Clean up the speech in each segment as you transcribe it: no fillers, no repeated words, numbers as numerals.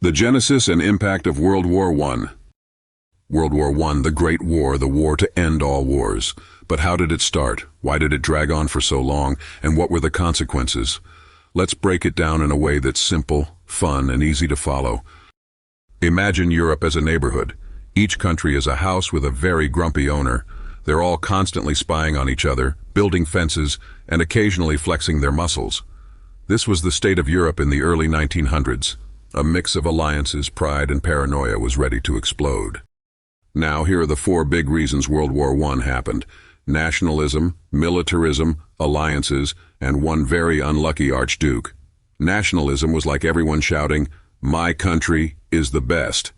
The genesis and impact of World War I. World War I, the Great War, the war to end all wars. But how did it start? Why did it drag on for so long? And what were the consequences? Let's break it down in a way that's simple, fun, and easy to follow. Imagine Europe as a neighborhood. Each country is a house with a very grumpy owner. They're all constantly spying on each other, building fences, and occasionally flexing their muscles. This was the state of Europe in the early 1900s. A mix of alliances, pride, and paranoia was ready to explode. Now, here are the 4 big reasons World War I happened: nationalism, militarism, alliances, and one very unlucky archduke. Nationalism was like everyone shouting, "My country is the best."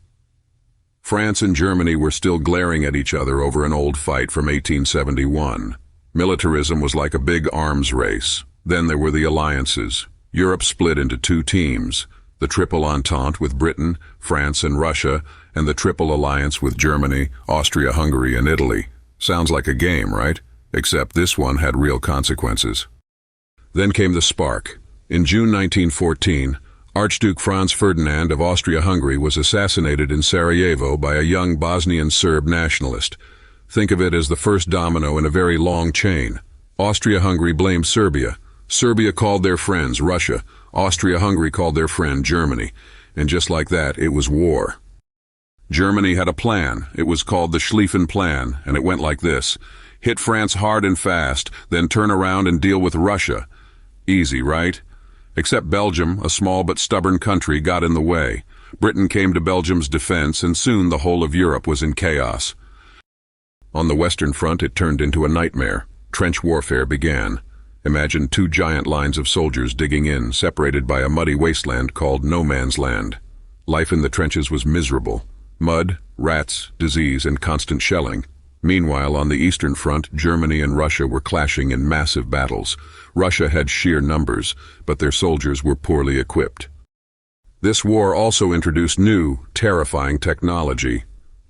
France and Germany were still glaring at each other over an old fight from 1871. Militarism was like a big arms race. Then there were the alliances. Europe split into 2 teams: the Triple Entente with Britain, France, and Russia, and the Triple Alliance with Germany, Austria-Hungary, and Italy. Sounds like a game, right? Except this one had real consequences. Then came the spark. In June 1914, Archduke Franz Ferdinand of Austria-Hungary was assassinated in Sarajevo by a young Bosnian Serb nationalist. Think of it as the first domino in a very long chain. Austria-Hungary blamed Serbia. Serbia called their friends Russia. Austria-Hungary called their friend Germany. And just like that, it was war. Germany had a plan. It was called the Schlieffen Plan, and it went like this: hit France hard and fast, then turn around and deal with Russia. Easy, right? Except Belgium, a small but stubborn country, got in the way. Britain came to Belgium's defense, and soon the whole of Europe was in chaos. On the Western Front, it turned into a nightmare. Trench warfare began. Imagine 2 giant lines of soldiers digging in, separated by a muddy wasteland called no man's land. Life in the trenches was miserable. Mud, rats, disease, and constant shelling. Meanwhile, on the Eastern Front, Germany and Russia were clashing in massive battles. Russia had sheer numbers, but their soldiers were poorly equipped. This war also introduced new, terrifying technology.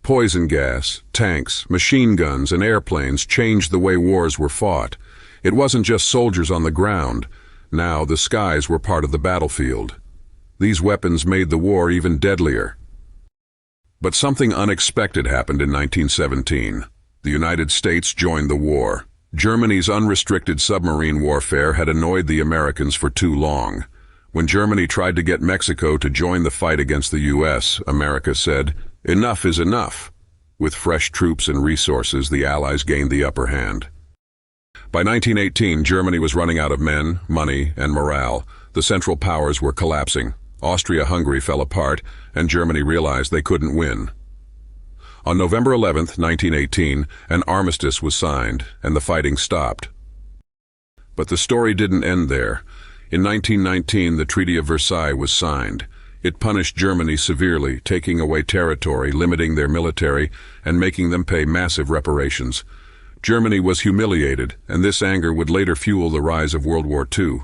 Poison gas, tanks, machine guns, and airplanes changed the way wars were fought. It wasn't just soldiers on the ground. Now the skies were part of the battlefield. These weapons made the war even deadlier. But something unexpected happened in 1917. The United States joined the war. Germany's unrestricted submarine warfare had annoyed the Americans for too long. When Germany tried to get Mexico to join the fight against the U.S., America said, "Enough is enough." With fresh troops and resources, the Allies gained the upper hand. By 1918, Germany was running out of men, money, and morale. The Central Powers were collapsing. Austria-Hungary fell apart, and Germany realized they couldn't win. On November 11, 1918, an armistice was signed, and the fighting stopped. But the story didn't end there. In 1919, the Treaty of Versailles was signed. It punished Germany severely, taking away territory, limiting their military, and making them pay massive reparations. Germany was humiliated, and this anger would later fuel the rise of World War II.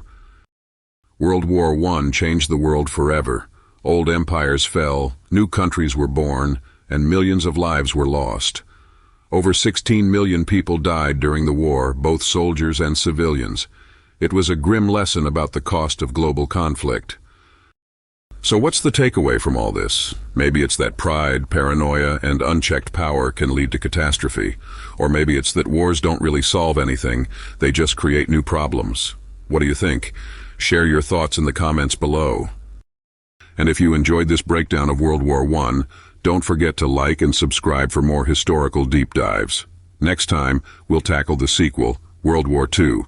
World War I changed the world forever. Old empires fell, new countries were born, and millions of lives were lost. Over 16 million people died during the war, both soldiers and civilians. It was a grim lesson about the cost of global conflict. So what's the takeaway from all this? Maybe it's that pride, paranoia, and unchecked power can lead to catastrophe. Or maybe it's that wars don't really solve anything, they just create new problems. What do you think? Share your thoughts in the comments below. And if you enjoyed this breakdown of World War I, don't forget to like and subscribe for more historical deep dives. Next time, we'll tackle the sequel, World War II.